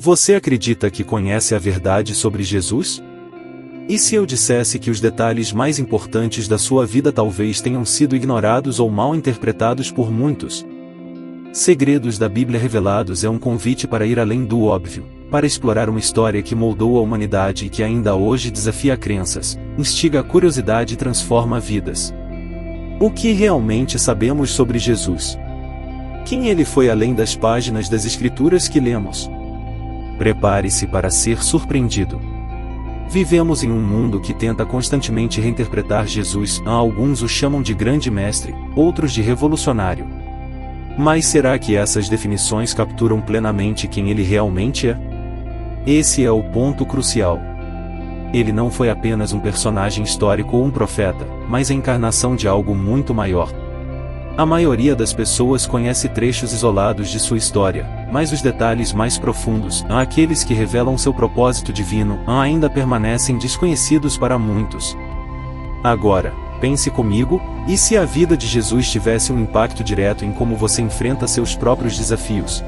Você acredita que conhece a verdade sobre Jesus? E se eu dissesse que os detalhes mais importantes da sua vida talvez tenham sido ignorados ou mal interpretados por muitos? Segredos da Bíblia Revelados é um convite para ir além do óbvio, para explorar uma história que moldou a humanidade e que ainda hoje desafia crenças, instiga a curiosidade e transforma vidas. O que realmente sabemos sobre Jesus? Quem ele foi além das páginas das Escrituras que lemos? Prepare-se para ser surpreendido. Vivemos em um mundo que tenta constantemente reinterpretar Jesus. Alguns o chamam de grande mestre, outros de revolucionário. Mas será que essas definições capturam plenamente quem ele realmente é? Esse é o ponto crucial. Ele não foi apenas um personagem histórico ou um profeta, mas a encarnação de algo muito maior. A maioria das pessoas conhece trechos isolados de sua história, mas os detalhes mais profundos, aqueles que revelam seu propósito divino, ainda permanecem desconhecidos para muitos. Agora, pense comigo, e se a vida de Jesus tivesse um impacto direto em como você enfrenta seus próprios desafios?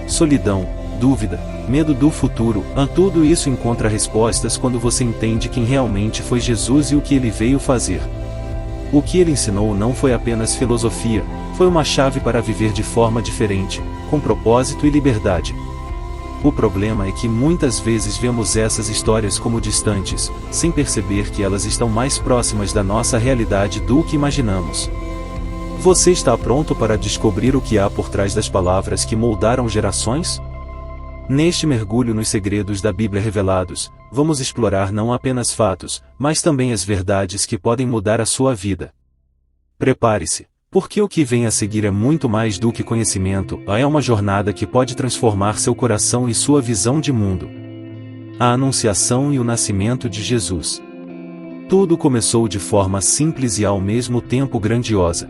Solidão, dúvida, medo do futuro, tudo isso encontra respostas quando você entende quem realmente foi Jesus e o que ele veio fazer. O que ele ensinou não foi apenas filosofia, foi uma chave para viver de forma diferente, com propósito e liberdade. O problema é que muitas vezes vemos essas histórias como distantes, sem perceber que elas estão mais próximas da nossa realidade do que imaginamos. Você está pronto para descobrir o que há por trás das palavras que moldaram gerações? Neste mergulho nos segredos da Bíblia Revelados, vamos explorar não apenas fatos, mas também as verdades que podem mudar a sua vida. Prepare-se, porque o que vem a seguir é muito mais do que conhecimento, é uma jornada que pode transformar seu coração e sua visão de mundo. A Anunciação e o nascimento de Jesus. Tudo começou de forma simples e ao mesmo tempo grandiosa.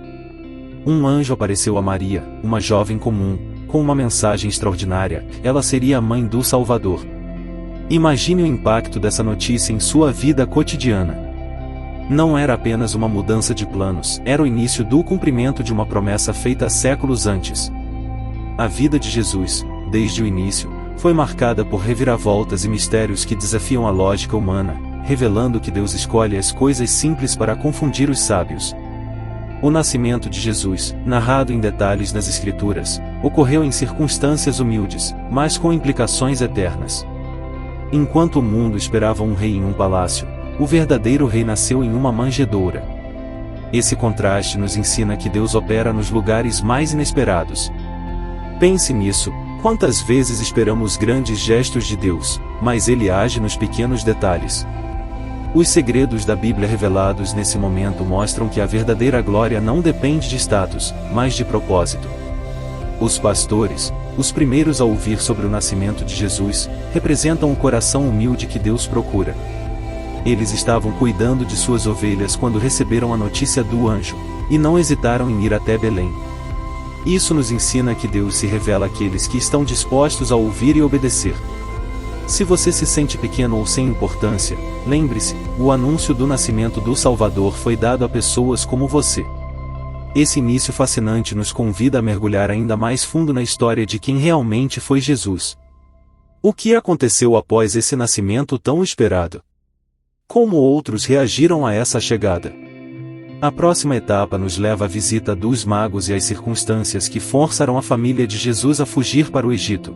Um anjo apareceu a Maria, uma jovem comum, com uma mensagem extraordinária: ela seria a mãe do Salvador. Imagine o impacto dessa notícia em sua vida cotidiana. Não era apenas uma mudança de planos, era o início do cumprimento de uma promessa feita séculos antes. A vida de Jesus, desde o início, foi marcada por reviravoltas e mistérios que desafiam a lógica humana, revelando que Deus escolhe as coisas simples para confundir os sábios. O nascimento de Jesus, narrado em detalhes nas Escrituras, ocorreu em circunstâncias humildes, mas com implicações eternas. Enquanto o mundo esperava um rei em um palácio, o verdadeiro rei nasceu em uma manjedoura. Esse contraste nos ensina que Deus opera nos lugares mais inesperados. Pense nisso: quantas vezes esperamos grandes gestos de Deus, mas Ele age nos pequenos detalhes. Os segredos da Bíblia revelados nesse momento mostram que a verdadeira glória não depende de status, mas de propósito. Os pastores, os primeiros a ouvir sobre o nascimento de Jesus, representam o coração humilde que Deus procura. Eles estavam cuidando de suas ovelhas quando receberam a notícia do anjo, e não hesitaram em ir até Belém. Isso nos ensina que Deus se revela àqueles que estão dispostos a ouvir e obedecer. Se você se sente pequeno ou sem importância, lembre-se, o anúncio do nascimento do Salvador foi dado a pessoas como você. Esse início fascinante nos convida a mergulhar ainda mais fundo na história de quem realmente foi Jesus. O que aconteceu após esse nascimento tão esperado? Como outros reagiram a essa chegada? A próxima etapa nos leva à visita dos magos e às circunstâncias que forçaram a família de Jesus a fugir para o Egito.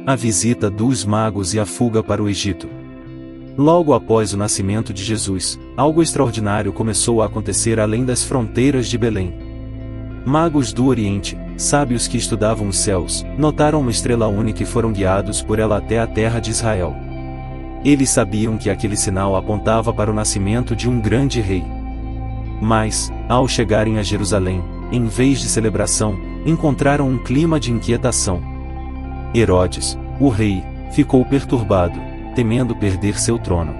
A visita dos magos e a fuga para o Egito. Logo após o nascimento de Jesus, algo extraordinário começou a acontecer além das fronteiras de Belém. Magos do Oriente, sábios que estudavam os céus, notaram uma estrela única e foram guiados por ela até a terra de Israel. Eles sabiam que aquele sinal apontava para o nascimento de um grande rei. Mas, ao chegarem a Jerusalém, em vez de celebração, encontraram um clima de inquietação. Herodes, o rei, ficou perturbado, temendo perder seu trono.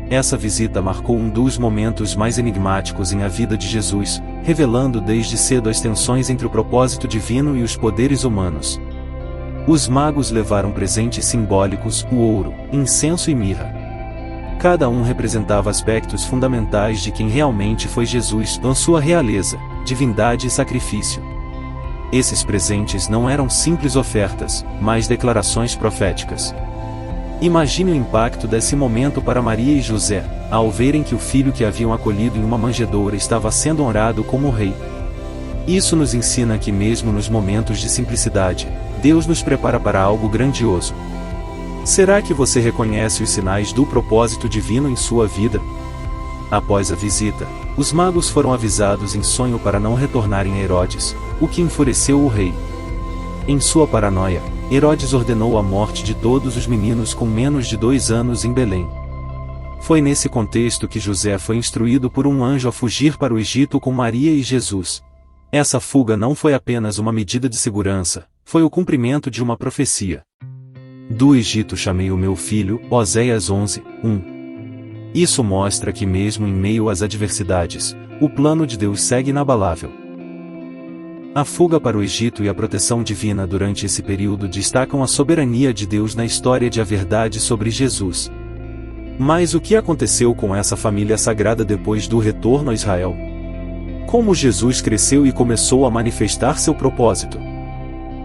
Essa visita marcou um dos momentos mais enigmáticos em a vida de Jesus, revelando desde cedo as tensões entre o propósito divino e os poderes humanos. Os magos levaram presentes simbólicos: o ouro, incenso e mirra. Cada um representava aspectos fundamentais de quem realmente foi Jesus, sua realeza, divindade e sacrifício. Esses presentes não eram simples ofertas, mas declarações proféticas. Imagine o impacto desse momento para Maria e José, ao verem que o filho que haviam acolhido em uma manjedoura estava sendo honrado como rei. Isso nos ensina que mesmo nos momentos de simplicidade, Deus nos prepara para algo grandioso. Será que você reconhece os sinais do propósito divino em sua vida? Após a visita, os magos foram avisados em sonho para não retornarem a Herodes, o que enfureceu o rei. Em sua paranoia, Herodes ordenou a morte de todos os meninos com menos de 2 anos em Belém. Foi nesse contexto que José foi instruído por um anjo a fugir para o Egito com Maria e Jesus. Essa fuga não foi apenas uma medida de segurança, foi o cumprimento de uma profecia. Do Egito chamei o meu filho, Oséias 11, 1. Isso mostra que mesmo em meio às adversidades, o plano de Deus segue inabalável. A fuga para o Egito e a proteção divina durante esse período destacam a soberania de Deus na história de a verdade sobre Jesus. Mas o que aconteceu com essa família sagrada depois do retorno a Israel? Como Jesus cresceu e começou a manifestar seu propósito?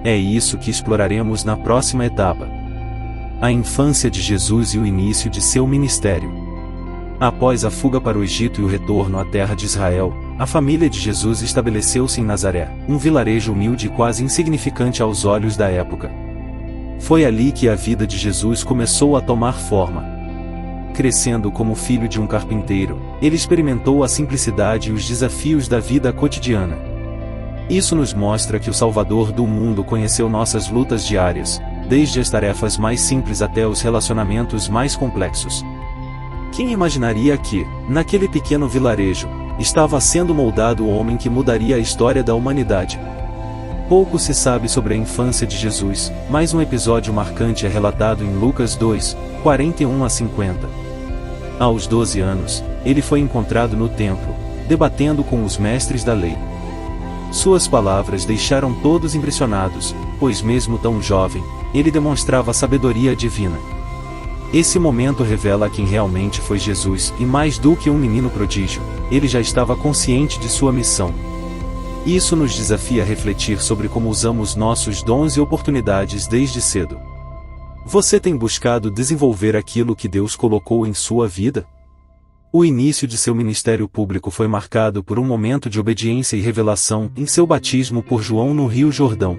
É isso que exploraremos na próxima etapa. A infância de Jesus e o início de seu ministério. Após a fuga para o Egito e o retorno à terra de Israel, a família de Jesus estabeleceu-se em Nazaré, um vilarejo humilde e quase insignificante aos olhos da época. Foi ali que a vida de Jesus começou a tomar forma. Crescendo como filho de um carpinteiro, ele experimentou a simplicidade e os desafios da vida cotidiana. Isso nos mostra que o Salvador do mundo conheceu nossas lutas diárias, desde as tarefas mais simples até os relacionamentos mais complexos. Quem imaginaria que, naquele pequeno vilarejo, estava sendo moldado o homem que mudaria a história da humanidade? Pouco se sabe sobre a infância de Jesus, mas um episódio marcante é relatado em Lucas 2, 41 a 50. Aos 12 anos, ele foi encontrado no templo, debatendo com os mestres da lei. Suas palavras deixaram todos impressionados, pois mesmo tão jovem, ele demonstrava sabedoria divina. Esse momento revela quem realmente foi Jesus, e mais do que um menino prodígio, ele já estava consciente de sua missão. Isso nos desafia a refletir sobre como usamos nossos dons e oportunidades desde cedo. Você tem buscado desenvolver aquilo que Deus colocou em sua vida? O início de seu ministério público foi marcado por um momento de obediência e revelação em seu batismo por João no Rio Jordão.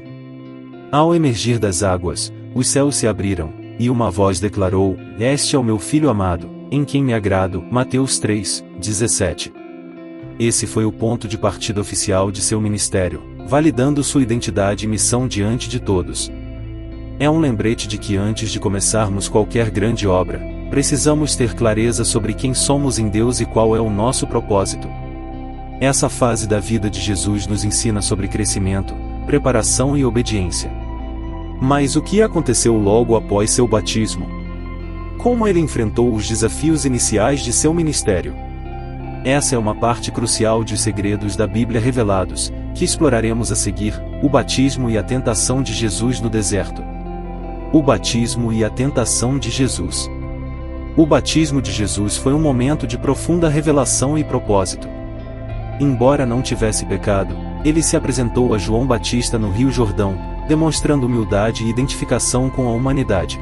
Ao emergir das águas, os céus se abriram, e uma voz declarou: "Este é o meu filho amado, em quem me agrado." Mateus 3, 17. Esse foi o ponto de partida oficial de seu ministério, validando sua identidade e missão diante de todos. É um lembrete de que antes de começarmos qualquer grande obra, precisamos ter clareza sobre quem somos em Deus e qual é o nosso propósito. Essa fase da vida de Jesus nos ensina sobre crescimento, preparação e obediência. Mas o que aconteceu logo após seu batismo? Como ele enfrentou os desafios iniciais de seu ministério? Essa é uma parte crucial dos segredos da Bíblia revelados, que exploraremos a seguir: o batismo e a tentação de Jesus no deserto. O batismo e a tentação de Jesus. O batismo de Jesus foi um momento de profunda revelação e propósito. Embora não tivesse pecado, ele se apresentou a João Batista no Rio Jordão, demonstrando humildade e identificação com a humanidade.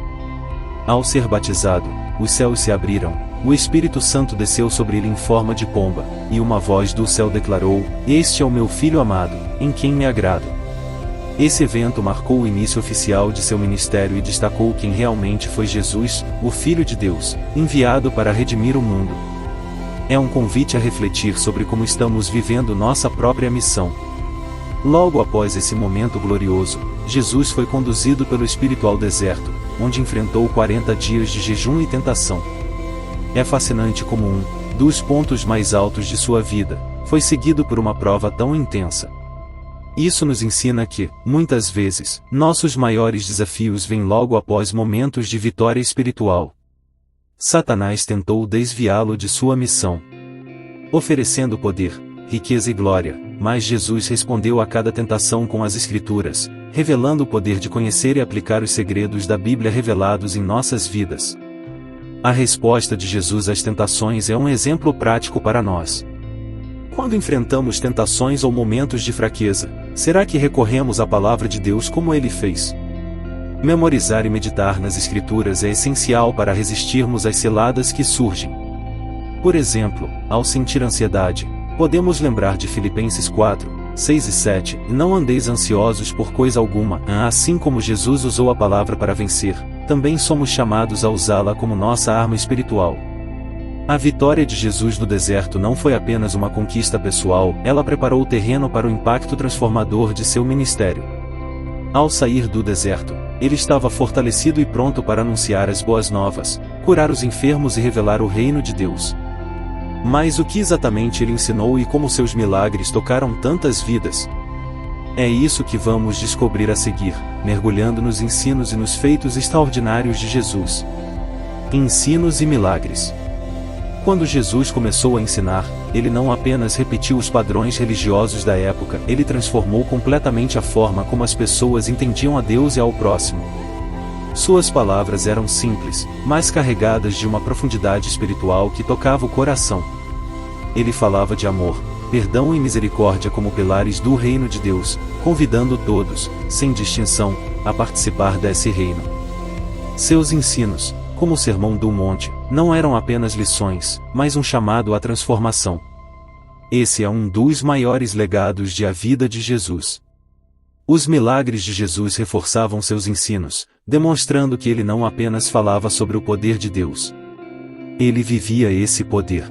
Ao ser batizado, os céus se abriram, o Espírito Santo desceu sobre ele em forma de pomba, e uma voz do céu declarou: "Este é o meu filho amado, em quem me agrado." Esse evento marcou o início oficial de seu ministério e destacou quem realmente foi Jesus, o Filho de Deus, enviado para redimir o mundo. É um convite a refletir sobre como estamos vivendo nossa própria missão. Logo após esse momento glorioso, Jesus foi conduzido pelo Espírito ao deserto, onde enfrentou 40 dias de jejum e tentação. É fascinante como um dos pontos mais altos de sua vida foi seguido por uma prova tão intensa. Isso nos ensina que, muitas vezes, nossos maiores desafios vêm logo após momentos de vitória espiritual. Satanás tentou desviá-lo de sua missão, oferecendo poder, riqueza e glória, mas Jesus respondeu a cada tentação com as Escrituras, revelando o poder de conhecer e aplicar os segredos da Bíblia revelados em nossas vidas. A resposta de Jesus às tentações é um exemplo prático para nós. Quando enfrentamos tentações ou momentos de fraqueza, será que recorremos à palavra de Deus como ele fez? Memorizar e meditar nas Escrituras é essencial para resistirmos às ciladas que surgem. Por exemplo, ao sentir ansiedade, podemos lembrar de Filipenses 4, 6 e 7, e não andeis ansiosos por coisa alguma. Assim como Jesus usou a palavra para vencer, também somos chamados a usá-la como nossa arma espiritual. A vitória de Jesus no deserto não foi apenas uma conquista pessoal, ela preparou o terreno para o impacto transformador de seu ministério. Ao sair do deserto, ele estava fortalecido e pronto para anunciar as boas novas, curar os enfermos e revelar o reino de Deus. Mas o que exatamente ele ensinou e como seus milagres tocaram tantas vidas? É isso que vamos descobrir a seguir, mergulhando nos ensinos e nos feitos extraordinários de Jesus. Ensinos e milagres. Quando Jesus começou a ensinar, ele não apenas repetiu os padrões religiosos da época, ele transformou completamente a forma como as pessoas entendiam a Deus e ao próximo. Suas palavras eram simples, mas carregadas de uma profundidade espiritual que tocava o coração. Ele falava de amor, perdão e misericórdia como pilares do reino de Deus, convidando todos, sem distinção, a participar desse reino. Seus ensinos, como o Sermão do Monte, não eram apenas lições, mas um chamado à transformação. Esse é um dos maiores legados de a vida de Jesus. Os milagres de Jesus reforçavam seus ensinos, demonstrando que ele não apenas falava sobre o poder de Deus. Ele vivia esse poder.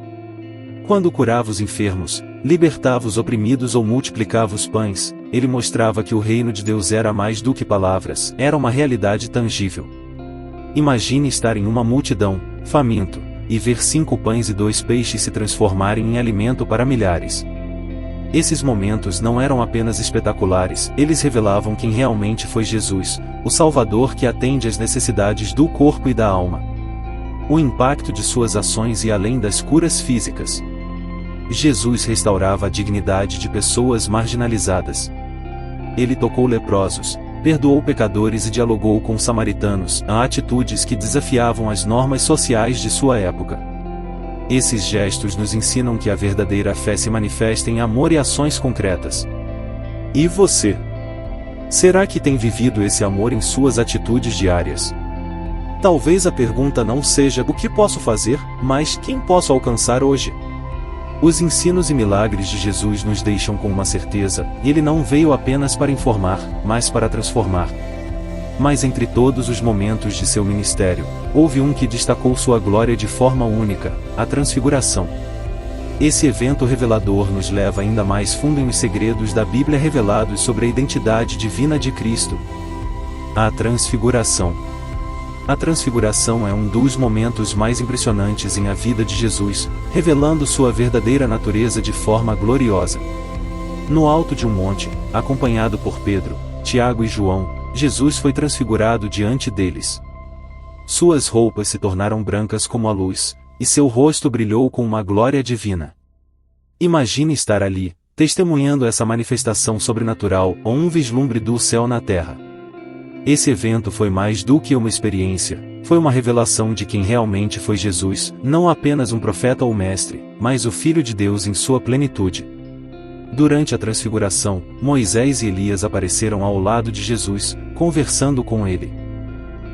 Quando curava os enfermos, libertava os oprimidos ou multiplicava os pães, ele mostrava que o reino de Deus era mais do que palavras, era uma realidade tangível. Imagine estar em uma multidão, faminto, e ver 5 pães e 2 peixes se transformarem em alimento para milhares. Esses momentos não eram apenas espetaculares, eles revelavam quem realmente foi Jesus, o Salvador que atende às necessidades do corpo e da alma. O impacto de suas ações ia além das curas físicas. Jesus restaurava a dignidade de pessoas marginalizadas. Ele tocou leprosos, perdoou pecadores e dialogou com samaritanos, atitudes que desafiavam as normas sociais de sua época. Esses gestos nos ensinam que a verdadeira fé se manifesta em amor e ações concretas. E você? Será que tem vivido esse amor em suas atitudes diárias? Talvez a pergunta não seja o que posso fazer, mas quem posso alcançar hoje? Os ensinos e milagres de Jesus nos deixam com uma certeza, ele não veio apenas para informar, mas para transformar. Mas entre todos os momentos de seu ministério, houve um que destacou sua glória de forma única, a transfiguração. Esse evento revelador nos leva ainda mais fundo nos segredos da Bíblia revelados sobre a identidade divina de Cristo. A transfiguração. A transfiguração é um dos momentos mais impressionantes em a vida de Jesus, revelando sua verdadeira natureza de forma gloriosa. No alto de um monte, acompanhado por Pedro, Tiago e João, Jesus foi transfigurado diante deles. Suas roupas se tornaram brancas como a luz, e seu rosto brilhou com uma glória divina. Imagine estar ali, testemunhando essa manifestação sobrenatural ou um vislumbre do céu na terra. Esse evento foi mais do que uma experiência, foi uma revelação de quem realmente foi Jesus, não apenas um profeta ou mestre, mas o Filho de Deus em sua plenitude. Durante a transfiguração, Moisés e Elias apareceram ao lado de Jesus, conversando com ele.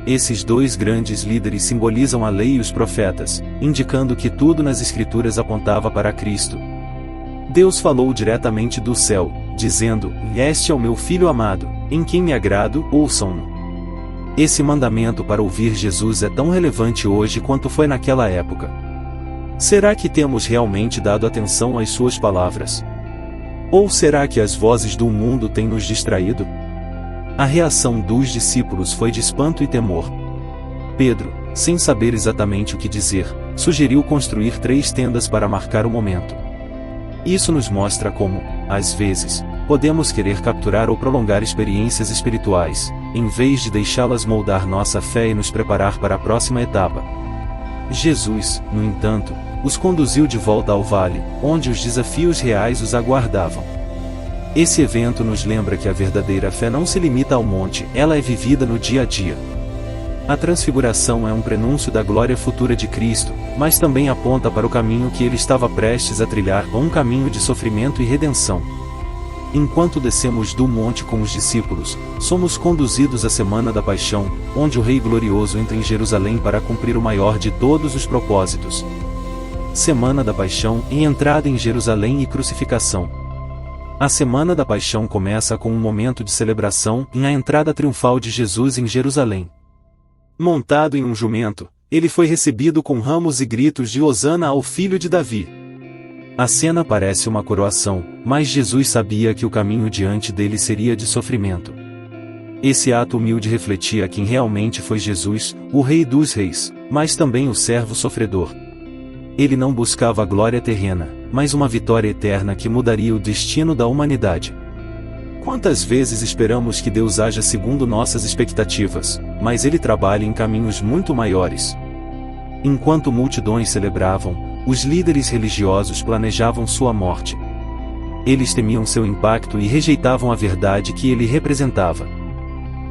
Esses 2 grandes líderes simbolizam a lei e os profetas, indicando que tudo nas Escrituras apontava para Cristo. Deus falou diretamente do céu, dizendo: "Este é o meu Filho amado, em quem me agrado, ouçam-no." Esse mandamento para ouvir Jesus é tão relevante hoje quanto foi naquela época. Será que temos realmente dado atenção às suas palavras? Ou será que as vozes do mundo têm nos distraído? A reação dos discípulos foi de espanto e temor. Pedro, sem saber exatamente o que dizer, sugeriu construir 3 tendas para marcar o momento. Isso nos mostra como, às vezes, podemos querer capturar ou prolongar experiências espirituais, em vez de deixá-las moldar nossa fé e nos preparar para a próxima etapa. Jesus, no entanto, os conduziu de volta ao vale, onde os desafios reais os aguardavam. Esse evento nos lembra que a verdadeira fé não se limita ao monte, ela é vivida no dia a dia. A transfiguração é um prenúncio da glória futura de Cristo, mas também aponta para o caminho que ele estava prestes a trilhar, um caminho de sofrimento e redenção. Enquanto descemos do monte com os discípulos, somos conduzidos à Semana da Paixão, onde o Rei Glorioso entra em Jerusalém para cumprir o maior de todos os propósitos. Semana da Paixão e entrada em Jerusalém e crucificação. A Semana da Paixão começa com um momento de celebração e a entrada triunfal de Jesus em Jerusalém. Montado em um jumento, ele foi recebido com ramos e gritos de Hosana ao Filho de Davi. A cena parece uma coroação, mas Jesus sabia que o caminho diante dele seria de sofrimento. Esse ato humilde refletia quem realmente foi Jesus, o Rei dos Reis, mas também o servo sofredor. Ele não buscava a glória terrena, mas uma vitória eterna que mudaria o destino da humanidade. Quantas vezes esperamos que Deus haja segundo nossas expectativas, mas Ele trabalha em caminhos muito maiores. Enquanto multidões celebravam, os líderes religiosos planejavam sua morte. Eles temiam seu impacto e rejeitavam a verdade que ele representava.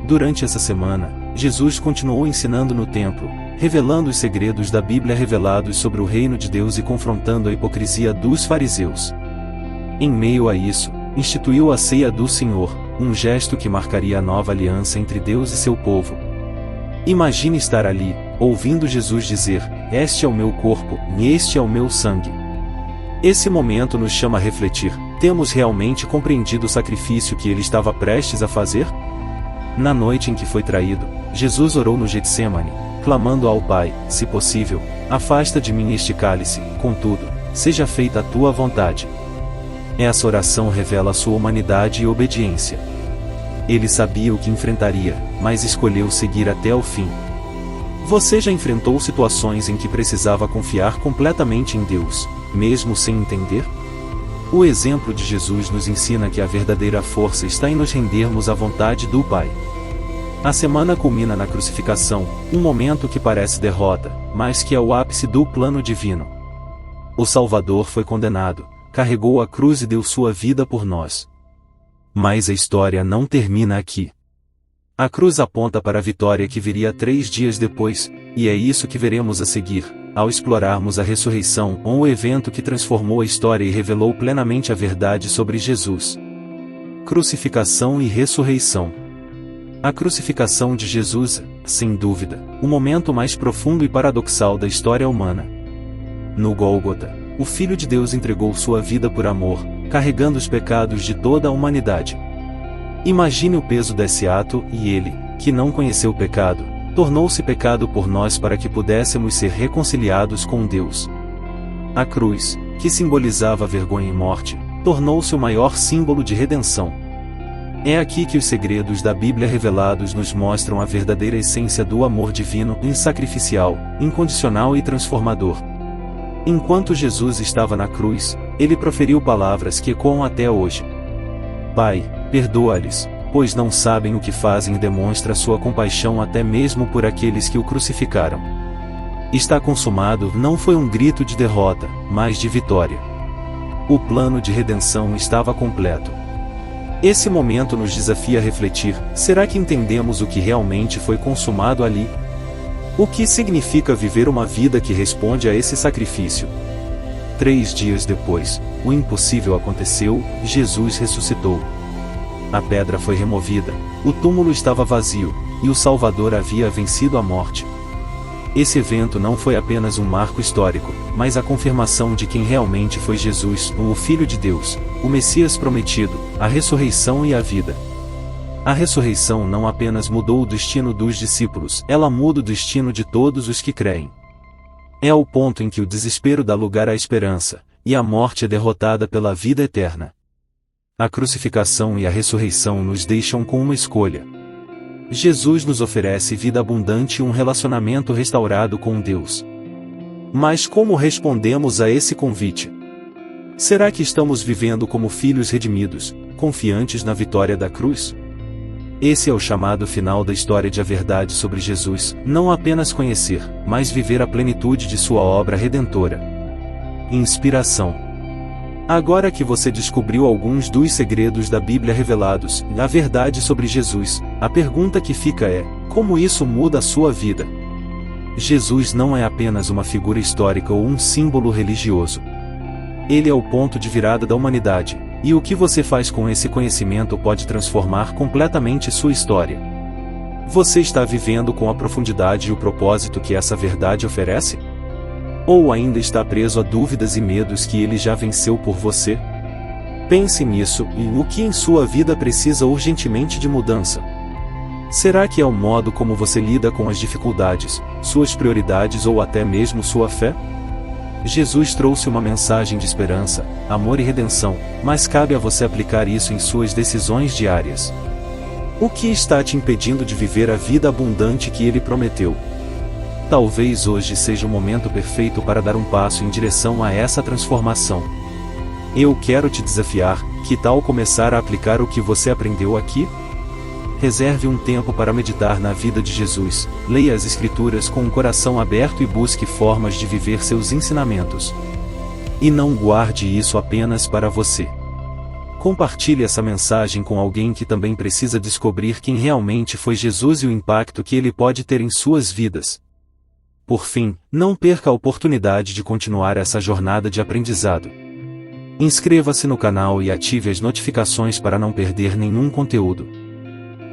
Durante essa semana, Jesus continuou ensinando no templo, revelando os segredos da Bíblia revelados sobre o reino de Deus e confrontando a hipocrisia dos fariseus. Em meio a isso, instituiu a ceia do Senhor, um gesto que marcaria a nova aliança entre Deus e seu povo. Imagine estar ali, ouvindo Jesus dizer: "Este é o meu corpo, e este é o meu sangue." Esse momento nos chama a refletir: temos realmente compreendido o sacrifício que ele estava prestes a fazer? Na noite em que foi traído, Jesus orou no Getsemane, clamando ao Pai: "Se possível, afasta de mim este cálice, contudo, seja feita a tua vontade." Essa oração revela sua humanidade e obediência. Ele sabia o que enfrentaria, mas escolheu seguir até o fim. Você já enfrentou situações em que precisava confiar completamente em Deus, mesmo sem entender? O exemplo de Jesus nos ensina que a verdadeira força está em nos rendermos à vontade do Pai. A semana culmina na crucificação, um momento que parece derrota, mas que é o ápice do plano divino. O Salvador foi condenado, carregou a cruz e deu sua vida por nós. Mas a história não termina aqui. A cruz aponta para a vitória que viria 3 dias depois, e é isso que veremos a seguir, ao explorarmos a ressurreição, o evento que transformou a história e revelou plenamente a verdade sobre Jesus. Crucificação e ressurreição. A crucificação de Jesus é, sem dúvida, o momento mais profundo e paradoxal da história humana. No Gólgota, o Filho de Deus entregou sua vida por amor, carregando os pecados de toda a humanidade. Imagine o peso desse ato, e ele, que não conheceu o pecado, tornou-se pecado por nós para que pudéssemos ser reconciliados com Deus. A cruz, que simbolizava vergonha e morte, tornou-se o maior símbolo de redenção. É aqui que os segredos da Bíblia revelados nos mostram a verdadeira essência do amor divino, insacrificial, incondicional e transformador. Enquanto Jesus estava na cruz, ele proferiu palavras que ecoam até hoje. Pai, perdoa-lhes, pois não sabem o que fazem, e demonstra sua compaixão até mesmo por aqueles que o crucificaram. Está consumado não foi um grito de derrota, mas de vitória. O plano de redenção estava completo. Esse momento nos desafia a refletir: será que entendemos o que realmente foi consumado ali? O que significa viver uma vida que responde a esse sacrifício? 3 dias depois, o impossível aconteceu: Jesus ressuscitou. A pedra foi removida, o túmulo estava vazio, e o Salvador havia vencido a morte. Esse evento não foi apenas um marco histórico, mas a confirmação de quem realmente foi Jesus, o Filho de Deus, o Messias prometido, a ressurreição e a vida. A ressurreição não apenas mudou o destino dos discípulos, ela muda o destino de todos os que creem. É o ponto em que o desespero dá lugar à esperança, e a morte é derrotada pela vida eterna. A crucificação e a ressurreição nos deixam com uma escolha. Jesus nos oferece vida abundante e um relacionamento restaurado com Deus. Mas como respondemos a esse convite? Será que estamos vivendo como filhos redimidos, confiantes na vitória da cruz? Esse é o chamado final da história de A Verdade sobre Jesus, não apenas conhecer, mas viver a plenitude de sua obra redentora. Inspiração. Agora que você descobriu alguns dos segredos da Bíblia revelados, a verdade sobre Jesus, a pergunta que fica é: Como isso muda a sua vida? Jesus não é apenas uma figura histórica ou um símbolo religioso. Ele é o ponto de virada da humanidade, e o que você faz com esse conhecimento pode transformar completamente sua história. Você está vivendo com a profundidade e o propósito que essa verdade oferece? Ou ainda está preso a dúvidas e medos que ele já venceu por você? Pense nisso e no que em sua vida precisa urgentemente de mudança. Será que é o modo como você lida com as dificuldades, suas prioridades ou até mesmo sua fé? Jesus trouxe uma mensagem de esperança, amor e redenção, mas cabe a você aplicar isso em suas decisões diárias. O que está te impedindo de viver a vida abundante que ele prometeu? Talvez hoje seja o momento perfeito para dar um passo em direção a essa transformação. Eu quero te desafiar, que tal começar a aplicar o que você aprendeu aqui? Reserve um tempo para meditar na vida de Jesus, leia as Escrituras com um coração aberto e busque formas de viver seus ensinamentos. E não guarde isso apenas para você. Compartilhe essa mensagem com alguém que também precisa descobrir quem realmente foi Jesus e o impacto que ele pode ter em suas vidas. Por fim, não perca a oportunidade de continuar essa jornada de aprendizado. Inscreva-se no canal e ative as notificações para não perder nenhum conteúdo.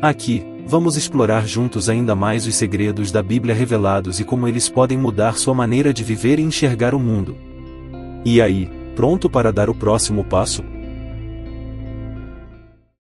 Aqui, vamos explorar juntos ainda mais os segredos da Bíblia revelados e como eles podem mudar sua maneira de viver e enxergar o mundo. E aí, pronto para dar o próximo passo?